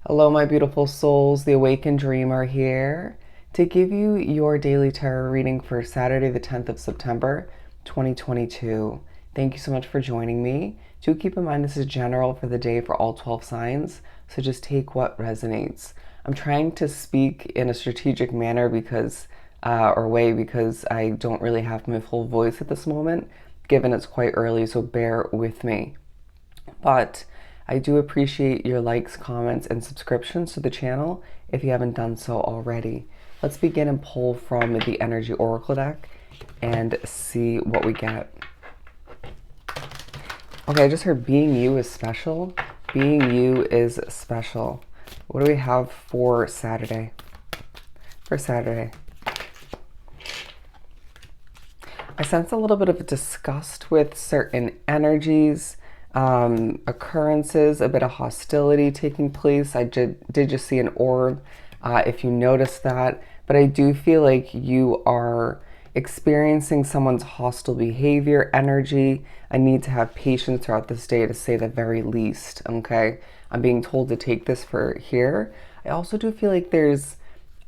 Hello, my beautiful souls. The Awakened Dreamer here to give you your daily tarot reading for Saturday, the 10th of September, 2022. Thank you so much for joining me. Do keep in mind this is general for the day for all 12 signs, so just take what resonates. I'm trying to speak in a strategic manner because I don't really have my full voice at this moment, given it's quite early, so bear with me. But I do appreciate your likes, comments, and subscriptions to the channel if you haven't done so already. Let's begin and pull from the Energy Oracle deck and see what we get. Okay, I just heard being you is special. Being you is special. What do we have for Saturday? For Saturday. I sense a little bit of disgust with certain energies, occurrences, a bit of hostility taking place. I did just see an orb, if you noticed that, but I do feel like you are experiencing someone's hostile behavior, energy. I need to have patience throughout this day, to say the very least, okay? I'm being told to take this for here. I also do feel like there's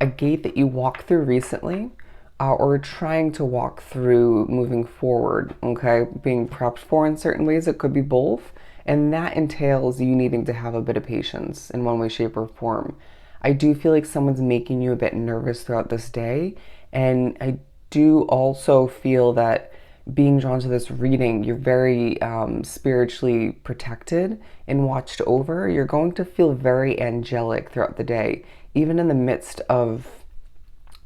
a gate that you walked through recently, or trying to walk through moving forward, okay? Being prepped for in certain ways, it could be both. And that entails you needing to have a bit of patience in one way, shape, or form. I do feel like someone's making you a bit nervous throughout this day. And I do also feel that being drawn to this reading, you're very spiritually protected and watched over. You're going to feel very angelic throughout the day, even in the midst of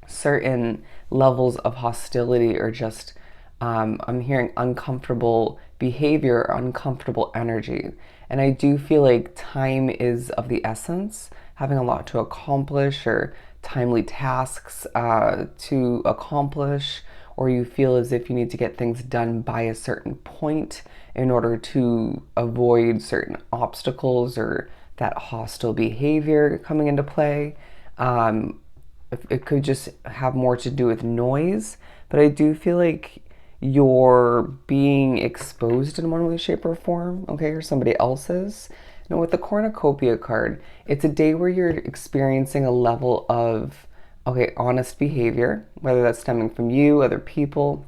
certain levels of hostility or just I'm hearing uncomfortable behavior, uncomfortable energy. And I do feel like time is of the essence, having a lot to accomplish or timely tasks to accomplish, or you feel as if you need to get things done by a certain point in order to avoid certain obstacles or that hostile behavior coming into play. It could just have more to do with noise, but I do feel like you're being exposed in one way, shape, or form, okay, or somebody else's. Now, with the Cornucopia card, it's a day where you're experiencing a level of, okay, honest behavior, whether that's stemming from you, other people.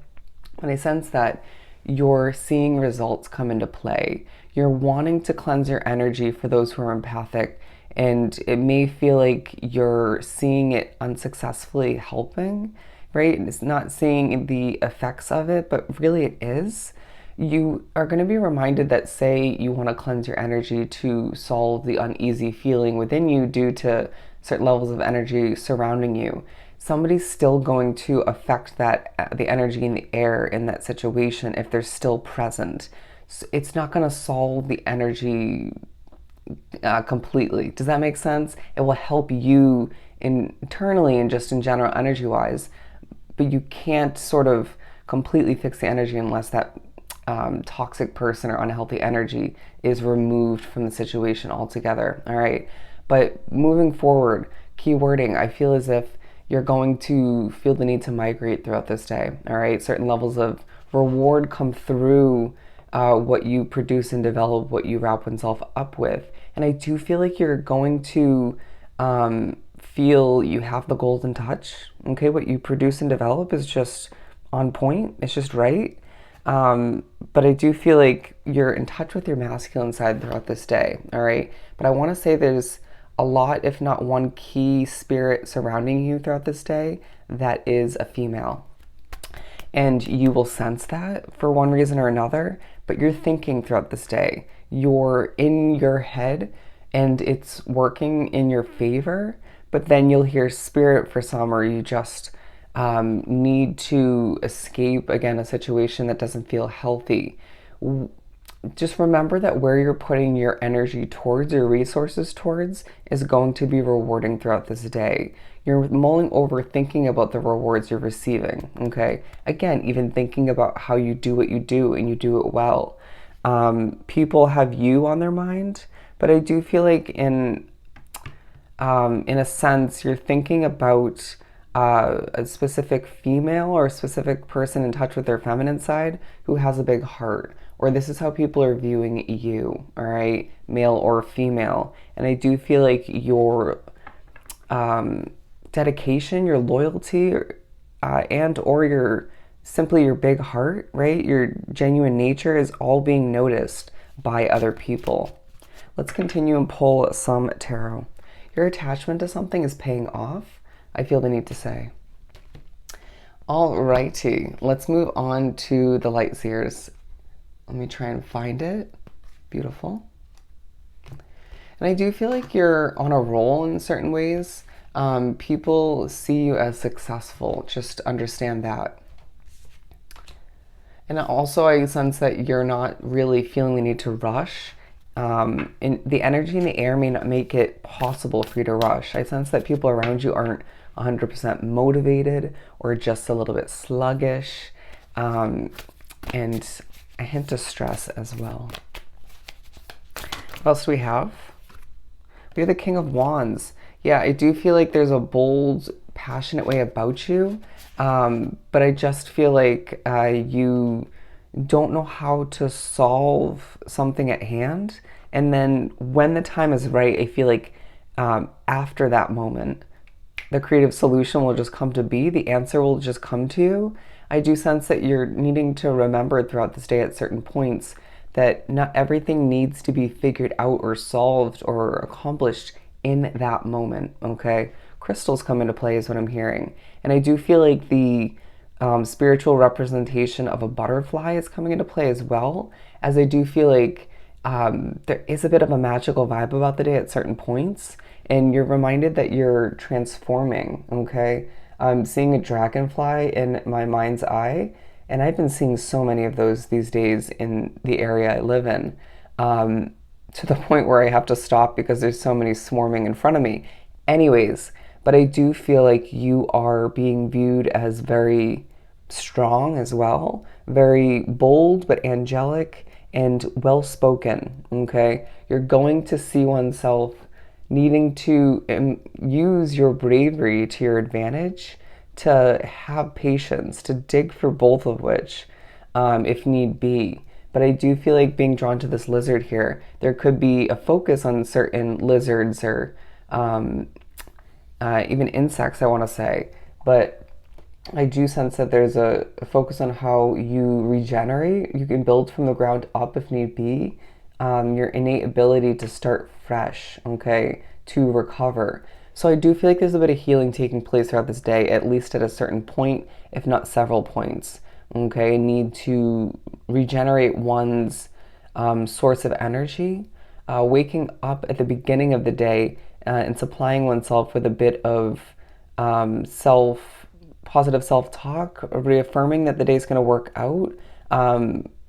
And I sense that you're seeing results come into play. You're wanting to cleanse your energy for those who are empathic, and it may feel like you're seeing it unsuccessfully helping, right? It's not seeing the effects of it, but really it is. You are going to be reminded that, say you want to cleanse your energy to solve the uneasy feeling within you due to certain levels of energy surrounding you, somebody's still going to affect that, the energy in the air in that situation, if they're still present. So it's not going to solve the energy completely. Does that make sense? It will help you internally and just in general energy wise, but you can't sort of completely fix the energy unless that toxic person or unhealthy energy is removed from the situation altogether. All right. But moving forward, keywording, I feel as if you're going to feel the need to migrate throughout this day. All right. Certain levels of reward come through what you produce and develop, what you wrap oneself up with. And I do feel like you're going to feel you have the golden touch. Okay, what you produce and develop is just on point. It's just right. But I do feel like you're in touch with your masculine side throughout this day. All right. But I want to say there's a lot, if not one key spirit surrounding you throughout this day that is a female. And you will sense that for one reason or another, but you're thinking throughout this day. You're in your head and it's working in your favor, but then you'll hear spirit for some, or you just need to escape, again, a situation that doesn't feel healthy. Just remember that where you're putting your energy towards, your resources towards, is going to be rewarding throughout this day. You're mulling over, thinking about the rewards you're receiving, okay? Again, even thinking about how you do what you do and you do it well. People have you on their mind, but I do feel like in a sense, you're thinking about a specific female or a specific person in touch with their feminine side who has a big heart, or this is how people are viewing you, all right, male or female. And I do feel like your dedication, your loyalty, and or your simply your big heart, right? Your genuine nature is all being noticed by other people. Let's continue and pull some tarot. Your attachment to something is paying off, I feel the need to say. Alrighty, let's move on to the light seers. Let me try and find it. Beautiful. And I do feel like you're on a roll in certain ways. People see you as successful. Just understand that. And also, I sense that you're not really feeling the need to rush. And the energy in the air may not make it possible for you to rush. I sense that people around you aren't 100% motivated or just a little bit sluggish, and a hint of stress as well. What else do we have? We have the King of Wands. Yeah, I do feel like there's a bold, passionate way about you, but I just feel like you don't know how to solve something at hand. And then when the time is right, I feel like after that moment, the creative solution will just come to be. The answer will just come to you. I do sense that you're needing to remember throughout this day at certain points that not everything needs to be figured out or solved or accomplished in that moment, okay? Crystals come into play is what I'm hearing. And I do feel like the spiritual representation of a butterfly is coming into play as well, as I do feel like there is a bit of a magical vibe about the day at certain points, and you're reminded that you're transforming, okay? I'm seeing a dragonfly in my mind's eye, and I've been seeing so many of those these days in the area I live in, to the point where I have to stop because there's so many swarming in front of me. Anyways, but I do feel like you are being viewed as very strong as well, very bold but angelic and well-spoken, okay? You're going to see oneself needing to use your bravery to your advantage, to have patience, to dig for both of which, if need be. But I do feel like being drawn to this lizard here, there could be a focus on certain lizards or even insects, I want to say. But I do sense that there's a focus on how you regenerate. You can build from the ground up if need be. Your innate ability to start fresh, okay, to recover. So I do feel like there's a bit of healing taking place throughout this day, at least at a certain point, if not several points. Okay, need to regenerate one's source of energy, waking up at the beginning of the day and supplying oneself with a bit of positive self-talk, reaffirming that the day's going to work out,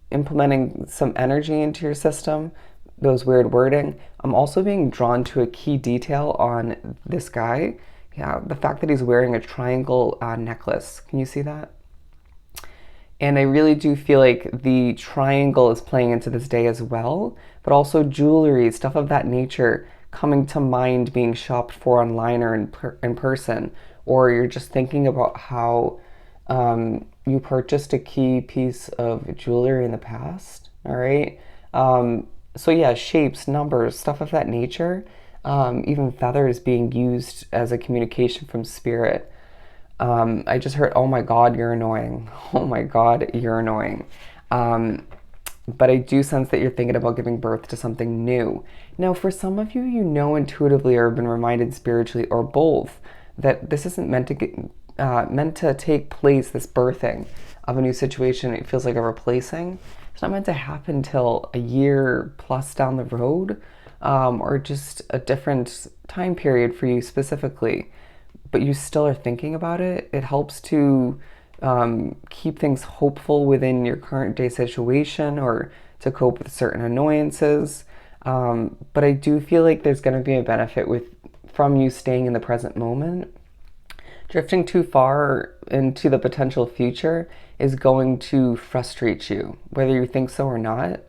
implementing some energy into your system, those weird wording. I'm also being drawn to a key detail on this guy. Yeah, the fact that he's wearing a triangle necklace. Can you see that? And I really do feel like the triangle is playing into this day as well, but also jewelry, stuff of that nature coming to mind being shopped for online or in person, or you're just thinking about how you purchased a key piece of jewelry in the past, all right? So yeah, shapes, numbers, stuff of that nature, even feathers being used as a communication from spirit. I just heard, oh my God, you're annoying. Oh my God, you're annoying. But I do sense that you're thinking about giving birth to something new. Now, for some of you, you know intuitively or have been reminded spiritually or both that this isn't meant to take place, this birthing of a new situation. It feels like a replacing. It's not meant to happen till a year plus down the road, or just a different time period for you specifically. But you still are thinking about it. It helps to keep things hopeful within your current day situation or to cope with certain annoyances. But I do feel like there's going to be a benefit from you staying in the present moment. Drifting too far into the potential future is going to frustrate you, whether you think so or not.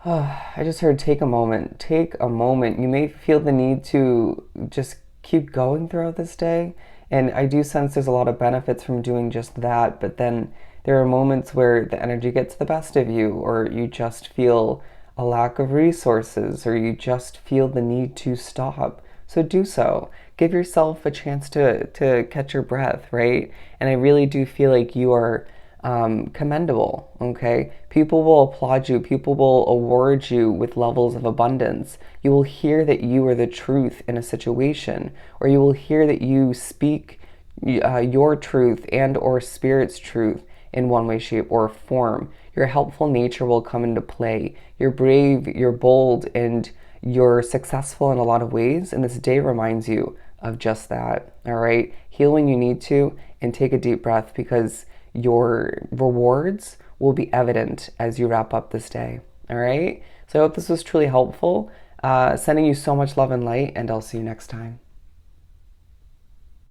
I just heard take a moment. Take a moment. You may feel the need to just keep going throughout this day. And I do sense there's a lot of benefits from doing just that. But then There are moments where the energy gets the best of you, or you just feel a lack of resources, or you just feel the need to stop. So do so. Give yourself a chance to catch your breath, right? And I really do feel like you are commendable, okay? People will applaud you, people will award you with levels of abundance. You will hear that you are the truth in a situation, or you will hear that you speak your truth and or spirit's truth in one way, shape, or form. Your helpful nature will come into play. You're brave, you're bold, and you're successful in a lot of ways. And this day reminds you of just that. All right. Heal when you need to and take a deep breath, because your rewards will be evident as you wrap up this day. All right. So I hope this was truly helpful. Sending you so much love and light, and I'll see you next time.